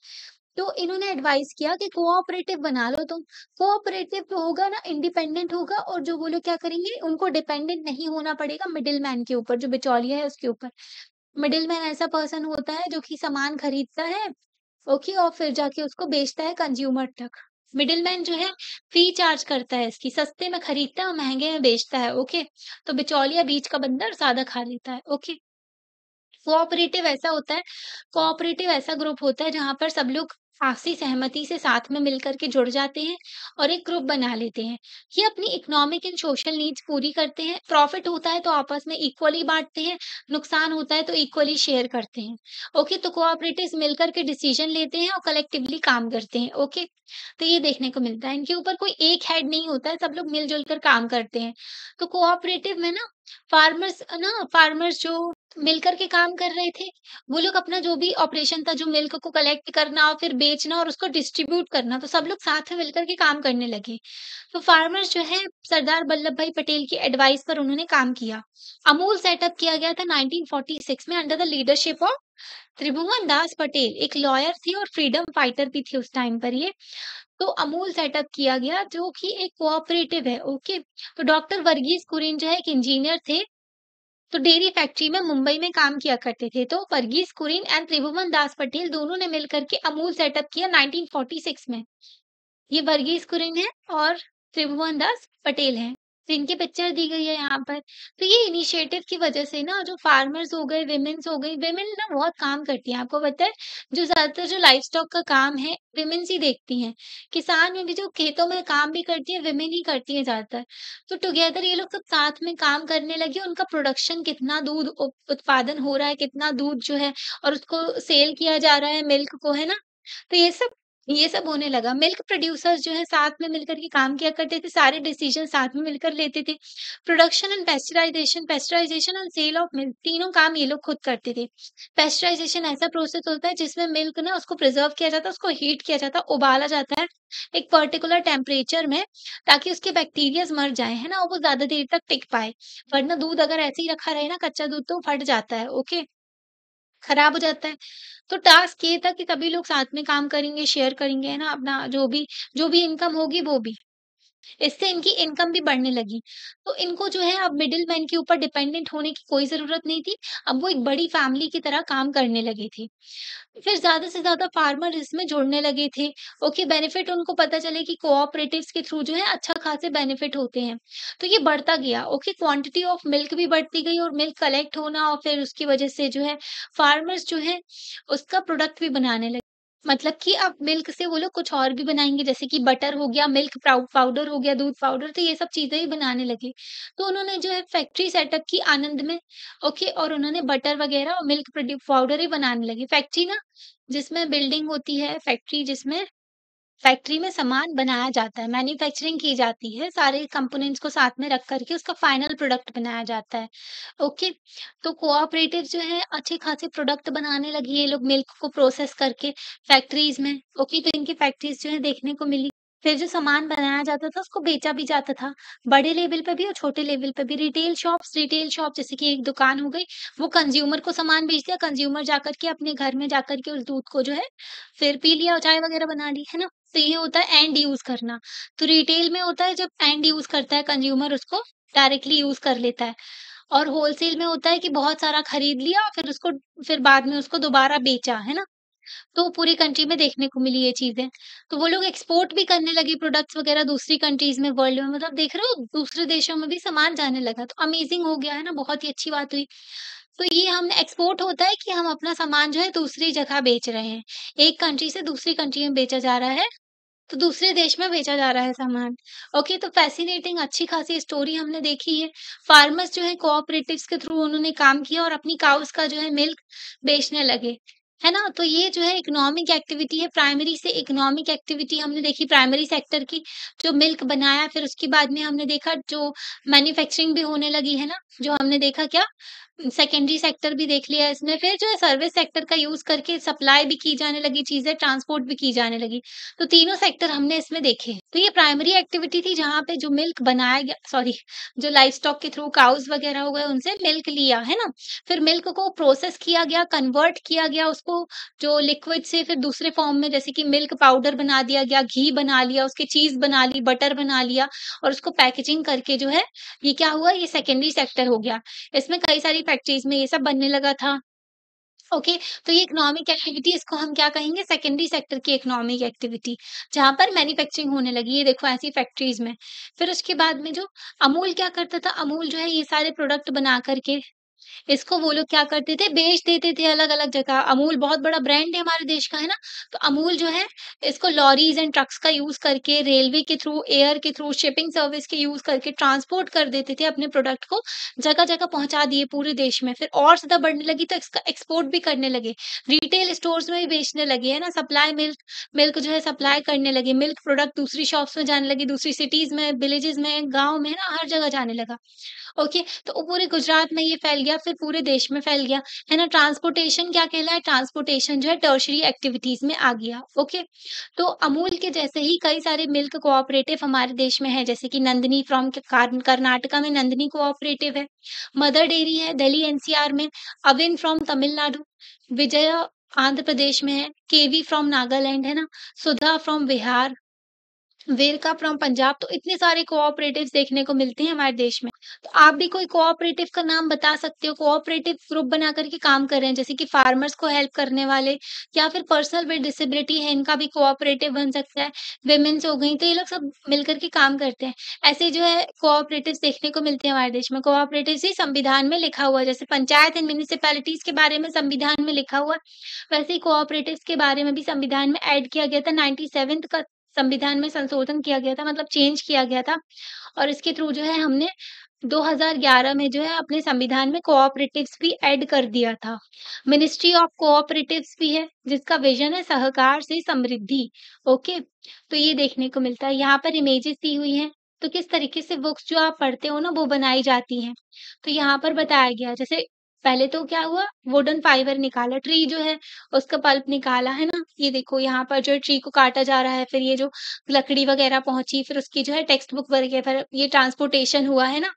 तो इन्होंने एडवाइस किया कि कोऑपरेटिव बना लो तुम। कोऑपरेटिव जो होगा ना इंडिपेंडेंट होगा और जो वो लोग क्या करेंगे उनको डिपेंडेंट नहीं होना पड़ेगा मिडलमैन के ऊपर, जो बिचौलिया है उसके ऊपर। मिडलमैन ऐसा पर्सन होता है जो कि सामान खरीदता है, ओके? और फिर जाके उसको बेचता है कंज्यूमर तक। मिडलमैन जो है फी चार्ज करता है इसकी, सस्ते में खरीदता है और महँगे में बेचता है, ओके? तो बिचौलिया बीच का बंदर ज़्यादा खा लेता है, ओके? कोऑपरेटिव ऐसा ग्रुप होता है जहाँ पर सब लोग आपसी सहमति से साथ में मिलकर के जुड़ जाते हैं और एक ग्रुप बना लेते हैं। ये अपनी इकोनॉमिक एंड सोशल नीड्स पूरी करते हैं। प्रॉफिट होता है तो आपस में इक्वली बाँटते हैं, नुकसान होता है तो इक्वली शेयर करते हैं। ओके, तो कोऑपरेटिव्स मिलकर के डिसीजन लेते हैं और कलेक्टिवली काम करते हैं। ओके, तो ये देखने को मिलता है। इनके ऊपर कोई एक हेड नहीं होता है, सब लोग मिल-जुल कर काम करते हैं। तो कोऑपरेटिव में ना फार्मर्स जो मिलकर के काम कर रहे थे, वो लोग अपना जो भी ऑपरेशन था, जो मिल्क को कलेक्ट करना और फिर बेचना और उसको डिस्ट्रीब्यूट करना, तो सब लोग साथ में मिलकर के काम करने लगे। तो फार्मर्स जो है सरदार वल्लभ भाई पटेल की एडवाइस पर उन्होंने काम किया। अमूल सेटअप किया गया था 1946 में अंडर द लीडरशिप ऑफ त्रिभुवन दास पटेल, एक लॉयर थे और फ्रीडम फाइटर भी थे उस टाइम पर ये। तो अमूल सेटअप किया गया जो कि एक कोऑपरेटिव है, ओके? तो डॉक्टर वर्गीज़ कुरियन जो है एक इंजीनियर थे तो डेयरी फैक्ट्री में मुंबई में काम किया करते थे। तो वर्गीज़ कुरियन एंड त्रिभुवन दास पटेल दोनों ने मिलकर के अमूल सेटअप किया 1946 में। ये वर्गीज़ कुरियन है और त्रिभुवन दास पटेल हैं। तो इनकी पिक्चर दी गई है यहाँ पर। तो ये इनिशिएटिव की वजह से ना जो फार्मर्स हो गए, विमेन्स हो गई, विमेन ना बहुत काम करती हैं। आपको पता है जो ज़्यादातर जो लाइवस्टॉक का काम है विमेन्स ही देखती हैं। किसान में भी जो खेतों में काम भी करती हैं विमेन ही करती हैं ज़्यादातर। तो टुगेदर ये लोग सब साथ में काम करने लगे, उनका प्रोडक्शन कितना दूध उत्पादन हो रहा है, कितना दूध जो है और उसको सेल किया जा रहा है मिल्क को, है ना? तो ये सब होने लगा। मिल्क प्रोड्यूसर्स जो है साथ में मिलकर के काम किया करते थे, सारे डिसीज़न साथ में मिलकर लेते थे। Production and pasteurisation and sale of milk तीनों काम ये लोग खुद करते थे। पेस्चराइज़ेशन ऐसा प्रोसेस होता है जिसमें मिल्क ना उसको प्रिज़र्व किया जाता है, उसको हीट किया जाता है, उबाला जाता है एक पर्टिकुलर टेम्परेचर में ताकि उसके बैक्टीरियाज़ मर जाएँ, है ना? और वो ज़्यादा देर तक टिक पाए। वरना दूध अगर ऐसे ही रखा रहे ना कच्चा दूध तो फट जाता है, ओके? खराब हो जाता है। तो टास्क ये था कि सभी लोग साथ में काम करेंगे, शेयर करेंगे, है ना? अपना जो भी इनकम होगी वो भी। इससे इनकी इनकम भी बढ़ने लगी। तो इनको जो है अब मिडलमैन के ऊपर डिपेंडेंट होने की कोई ज़रूरत नहीं थी। अब वो एक बड़ी फैमिली की तरह काम करने लगी थी। फिर ज़्यादा से ज़्यादा फार्मर इसमें जुड़ने लगे थे। ओके, बेनिफिट उनको पता चले कि कोऑपरेटिव्स के थ्रू जो है अच्छा खासे बेनिफिट होते हैं। तो ये बढ़ता गया। ओके, क्वांटिटी ऑफ मिल्क भी बढ़ती गई और मिल्क कलेक्ट होना और फिर उसकी वजह से जो है फार्मर्स जो है उसका प्रोडक्ट भी बनाने लगे। मतलब कि अब मिल्क से वो लोग कुछ और भी बनाएँगे जैसे कि बटर हो गया, मिल्क पाउडर हो गया, दूध पाउडर तो ये सब चीज़ें ही बनाने लगे। तो उन्होंने जो है फैक्ट्री सेटअप की आनंद में। ओके, और उन्होंने बटर वग़ैरह और मिल्क पाउडर ही बनाने लगे। फैक्ट्री ना जिसमें बिल्डिंग होती है, फैक्ट्री जिसमें फैक्ट्री में सामान बनाया जाता है, मैन्युफैक्चरिंग की जाती है, सारे कंपोनेंट्स को साथ में रख कर के उसका फाइनल प्रोडक्ट बनाया जाता है। ओके, तो कोऑपरेटिव जो है अच्छे खासे प्रोडक्ट बनाने लगी ये लोग मिल्क को प्रोसेस करके फैक्ट्रीज़ में। ओके, तो इनकी फैक्ट्रीज़ जो है देखने को मिली। फिर जो सामान बनाया जाता था उसको बेचा भी जाता था, बड़े लेवल पे भी और छोटे लेवल पे भी। रिटेल शॉप जैसे कि एक दुकान हो गई, वो कंज्यूमर को सामान बेच दिया, कंज्यूमर जाकर के अपने घर में जाकर के उस दूध को जो है फिर पी लिया और चाय वगैरह बना ली, है ना? तो ये होता है एंड यूज़ करना। तो रिटेल में होता है जब एंड यूज़ करता है कंज्यूमर उसको डायरेक्टली यूज़ कर लेता है। और होलसेल में होता है कि बहुत सारा खरीद लिया फिर बाद में उसको दोबारा बेचा, है ना? तो पूरी कंट्री में देखने को मिली ये चीज़ें। तो वो लोग एक्सपोर्ट भी करने लगे प्रोडक्ट्स वग़ैरह दूसरी कंट्रीज़ में वर्ल्ड में मतलब देख रहे हो दूसरे देशों में भी सामान जाने लगा। तो अमेज़िंग हो गया है ना, बहुत ही अच्छी बात हुई। तो ये हम एक्सपोर्ट होता है कि हम अपना सामान जो है दूसरी जगह बेच रहे हैं। एक कंट्री से दूसरी कंट्री में बेचा जा रहा है, तो दूसरे देश में बेचा जा रहा है सामान। ओके, तो फ़ैसिनेटिंग अच्छी खासी स्टोरी हमने देखी है। फार्मर्स जो है कोऑपरेटिव्स के थ्रू उन्होंने काम किया और अपनी काउज़ का जो है मिल्क बेचने लगे। है ना? तो ये जो है इकोनॉमिक एक्टिविटी है, प्राइमरी से इकोनॉमिक एक्टिविटी हमने देखी प्राइमरी सेक्टर की, जो मिल्क बनाया फिर उसके बाद में हमने देखा जो मैन्युफैक्चरिंग भी होने लगी, है ना? जो हमने देखा क्या सेकेंडरी सेक्टर भी देख लिया इसमें, फिर जो है सर्विस सेक्टर का यूज़ करके सप्लाई भी की जाने लगी चीज़ें, ट्रांसपोर्ट भी की जाने लगी। तो तीनों सेक्टर हमने इसमें देखे हैं। तो ये प्राइमरी एक्टिविटी थी जहाँ पे जो मिल्क बनाया गया सॉरी जो लाइवस्टॉक के थ्रू काउज़ वगैरह हो गए उनसे मिल्क लिया, है ना? फिर मिल्क को प्रोसेस किया गया, कन्वर्ट किया गया उसको जो लिक्विड से फिर दूसरे फॉर्म में जैसे कि मिल्क पाउडर बना दिया गया, घी बना लिया, उसकी चीज़ बना ली, बटर बना लिया और उसको पैकेजिंग करके जो है ये क्या हुआ ये सेकेंडरी सेक्टर हो गया। इसमें कई सारी फैक्ट्रीज़ में ये सब बनने लगा था। ओके, तो ये इकोनॉमिक एक्टिविटी इसको हम क्या कहेंगे सेकेंडरी सेक्टर की इकोनॉमिक एक्टिविटी, जहाँ पर मैन्युफैक्चरिंग होने लगी, ये देखो ऐसी फैक्ट्रीज़ में। फिर उसके बाद में जो अमूल क्या करता था, अमूल जो है ये सारे प्रोडक्ट बना कर के इसको वो लोग क्या करते थे, बेच देते थे अलग-अलग जगह। अमूल बहुत बड़ा ब्रांड है हमारे देश का, है ना? तो अमूल जो है, इसको लॉरीज़ एंड ट्रक्स का यूज़ करके, रेलवे के थ्रू, एयर के थ्रू, शिपिंग सर्विस के यूज़ करके ट्रांसपोर्ट कर देते थे अपने प्रोडक्ट को, जगह-जगह पहुँचा दिए पूरे देश में। फिर और ज़्यादा बढ़ने लगी तो इसका एक्सपोर्ट भी करने लगे। रिटेल स्टोर्स में भी बेचने लगे, है ना? मिल्क जो है सप्लाई करने लगे। मिल्क प्रोडक्ट दूसरी शॉप्स में जाने लगी, दूसरी सिटीज़ में, विलेजेज़ में, गाँव में, है ना? हर जगह जाने लगा। ओके, तो वो पूरे गुजरात में ये फैल गया, फिर पूरे देश में फैल गया, है ना? ट्रांसपोर्टेशन क्या कहलाए? ट्रांसपोर्टेशन जो है टर्शियरी एक्टिविटीज़ में आ गया, ओके? तो अमूल के जैसे ही कई सारे मिल्क कोऑपरेटिव हमारे देश में हैं, जैसे कि नंदिनी फ्रॉम कर्नाटका में नंदिनी कोऑपरेटिव है, मदर डेयरी है दिल्ली एनसीआर में, अविन फ्रॉम तमिलनाडु, विजया आंध्र प्रदेश में है, केवी फ्रॉम नागालैंड, है ना? सुधा फ्रॉम बिहार, वेरका फ्रॉम पंजाब, तो इतने सारे कोऑपरेटिव्स देखने को मिलते हैं हमारे देश में। तो आप भी कोई कोऑपरेटिव का नाम बता सकते हो, कोऑपरेटिव ग्रुप बना कर के काम कर रहे हैं, जैसे कि फार्मर्स को हेल्प करने वाले या फिर पर्सन विद डिसेबिलिटी है, इनका भी कोऑपरेटिव बन सकता है। वुमेन्स हो गई, तो ये लोग सब मिलकर के काम करते हैं। ऐसे जो है कोऑपरेटिव्स देखने को मिलते हैं हमारे देश में। कोऑपरेटिव्स ही संविधान में लिखा हुआ है, जैसे पंचायत एंड म्युनिसिपैलिटीज़ के बारे में संविधान में लिखा हुआ है, वैसे ही कोऑपरेटिव्स के बारे में भी संविधान में ऐड किया गया था। 97th का संविधान में संशोधन किया गया था, मतलब चेंज किया गया था, और इसके थ्रू जो है हमने 2011 में जो है अपने संविधान में कोऑपरेटिव्स भी ऐड कर दिया था। मिनिस्ट्री ऑफ कोऑपरेटिव्स भी है, जिसका विज़न है सहकार से समृद्धि। ओके, तो ये देखने को मिलता है। यहाँ पर इमेजेस दी हुई हैं, तो किस तरीके से बुक्स जो आप पढ़ते हो ना वो बनाई जाती हैं। तो यहाँ पर बताया गया, जैसे पहले तो क्या हुआ, वुडन फाइबर निकाला, ट्री जो है उसका पल्प निकाला, है ना? ये देखो यहाँ पर जो है ट्री को काटा जा रहा है, फिर ये जो लकड़ी वगैरह पहुँची, फिर उसकी जो है टेक्स्ट बुक वगैरह, फिर ये ट्रांसपोर्टेशन हुआ, है ना?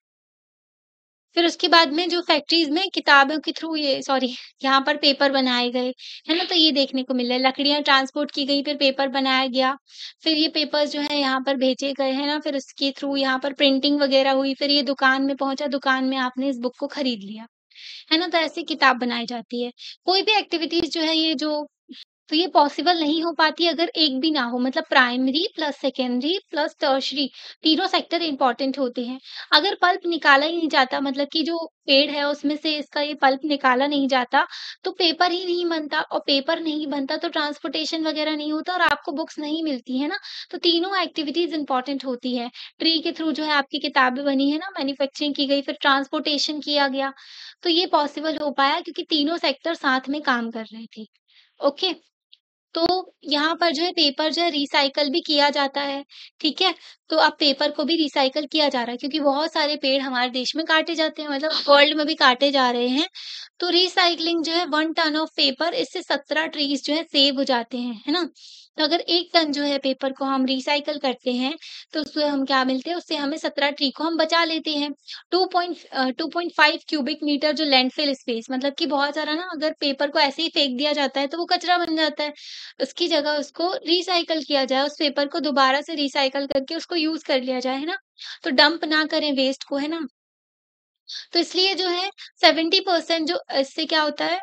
फिर उसके बाद में जो फैक्ट्रीज़ में किताबों के थ्रू ये सॉरी यहाँ पर पेपर बनाए गए, है ना? तो ये देखने को मिल रहा है, लकड़ियाँ ट्रांसपोर्ट की गई, फिर पेपर बनाया गया, फिर ये पेपर्स जो है यहाँ पर भेजे गए, है ना? फिर उसके थ्रू यहाँ पर प्रिंटिंग वगैरह हुई, फिर ये दुकान में पहुँचा, दुकान में आपने इस बुक को खरीद लिया, है ना? तो ऐसे किताब बनाई जाती है। कोई भी एक्टिविटीज़ जो है ये जो तो ये पॉसिबल नहीं हो पाती अगर एक भी ना हो, मतलब primary plus secondary plus tertiary तीनों सेक्टर इम्पोर्टेंट होते हैं। अगर पल्प निकाला ही नहीं जाता, मतलब कि जो पेड़ है उसमें से इसका ये पल्प निकाला नहीं जाता, तो पेपर ही नहीं बनता, और पेपर नहीं बनता तो ट्रांसपोर्टेशन वगैरह नहीं होता और आपको बुक्स नहीं मिलती है ना। तो तीनों एक्टिविटीज इम्पोर्टेंट होती है। ट्री के थ्रू जो है आपकी किताबें बनी है ना, मैन्युफैक्चरिंग की गई, फिर ट्रांसपोर्टेशन किया गया, तो ये पॉसिबल हो पाया क्योंकि तीनों सेक्टर साथ में काम कर रहे थे। ओके, तो यहाँ पर जो है पेपर जो है रिसाइकल भी किया जाता है, ठीक है? तो अब पेपर को भी रिसाइकल किया जा रहा है क्योंकि बहुत सारे पेड़ हमारे देश में काटे जाते हैं, मतलब वर्ल्ड में भी काटे जा रहे हैं। तो रिसाइक्लिंग जो है 1 टन ऑफ पेपर, इससे 17 ट्रीज़ जो है सेव हो जाते हैं, है ना? तो अगर 1 टन जो है पेपर को हम रिसाइकल करते हैं, तो उससे हम क्या मिलते हैं, उससे हमें 17 ट्री को हम बचा लेते हैं। 2.5 क्यूबिक मीटर जो लैंडफिल स्पेस, मतलब कि बहुत सारा ना अगर पेपर को ऐसे ही फेंक दिया जाता है, तो वो कचरा बन जाता है। उसकी जगह उसको रिसाइकल किया जाए, उस पेपर को दोबारा से रिसाइकल करके उसको यूज़ कर लिया जाए, है ना? तो डंप ना करें वेस्ट को, है ना? तो इसलिए जो है 70% जो इससे क्या होता है,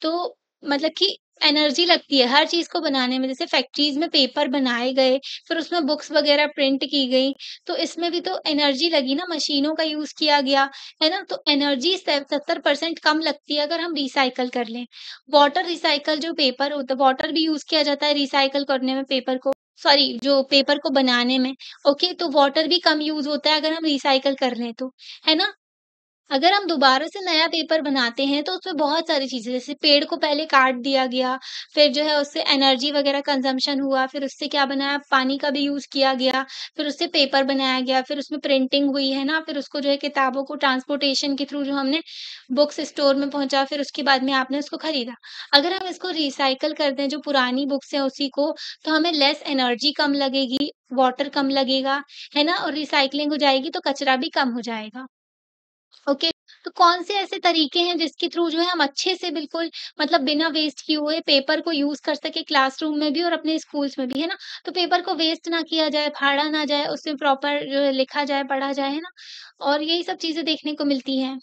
तो मतलब कि एनर्जी लगती है हर चीज़ को बनाने में। जैसे फैक्ट्रीज़ में पेपर बनाए गए, फिर उसमें बुक्स वग़ैरह प्रिंट की गई, तो इसमें भी तो एनर्जी लगी ना, मशीनों का यूज़ किया गया, है ना? तो एनर्जी से 70% कम लगती है अगर हम रिसाइकल कर लें। वाटर रिसाइकल जो पेपर होता है, वाटर भी यूज़ किया जाता है रिसाइकल करने में पेपर को, सॉरी जो पेपर को बनाने में, ओके? तो वाटर भी कम यूज़ होता है अगर हम रिसाइकल कर लें तो, है ना? अगर हम दोबारा से नया पेपर बनाते हैं तो उसमें बहुत सारी चीज़ें, जैसे पेड़ को पहले काट दिया गया, फिर जो है उससे एनर्जी वगैरह कंज़म्पशन हुआ, फिर उससे क्या बनाया, पानी का भी यूज़ किया गया, फिर उससे पेपर बनाया गया, फिर उसमें प्रिंटिंग हुई, है ना? फिर उसको जो है किताबों को ट्रांसपोर्टेशन के थ्रू जो हमने बुक्स स्टोर में पहुँचा, फिर उसके बाद में आपने उसको खरीदा। अगर हम इसको रिसाइकल कर दें जो पुरानी बुक्स हैं उसी को, तो हमें लेस एनर्जी कम लगेगी, वाटर कम लगेगा, है ना? और रिसाइक्लिंग हो जाएगी तो कचरा भी कम हो जाएगा। ओके, तो कौन से ऐसे तरीके हैं जिसके थ्रू जो है हम अच्छे से बिल्कुल, मतलब बिना वेस्ट किए हुए पेपर को यूज़ कर सकें क्लासरूम में भी और अपने स्कूल्स में भी, है ना? तो पेपर को वेस्ट ना किया जाए, फाड़ा ना जाए, उसमें प्रॉपर जो है लिखा जाए, पढ़ा जाए, है ना? और यही सब चीज़ें देखने को मिलती हैं।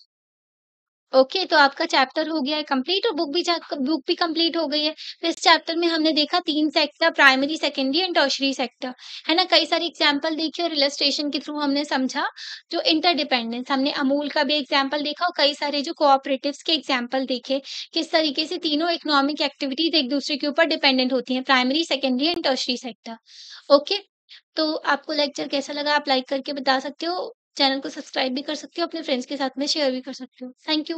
ओके, तो आपका चैप्टर हो गया है कंप्लीट और बुक भी कंप्लीट हो गई है। तो इस चैप्टर में हमने देखा 3 sector, primary, secondary and tertiary sector, है ना? कई सारे एग्ज़ाम्पल देखे और इलस्ट्रेशन के थ्रू हमने समझा जो इंटरडिपेंडेंस, हमने अमूल का भी एग्ज़ाम्पल देखा और कई सारे जो कोऑपरेटिव्स के एग्ज़ाम्पल देखे, किस तरीके से तीनों इकोनॉमिक एक्टिविटीज़ एक-दूसरे के ऊपर डिपेंडेंट होती हैं, primary, secondary and tertiary sector. Okay, तो आपको लेक्चर कैसा लगा आप लाइक करके बता सकते हो, चैनल को सब्सक्राइब भी कर सकते हो, अपने फ्रेंड्स के साथ में शेयर भी कर सकते हो। Thank you.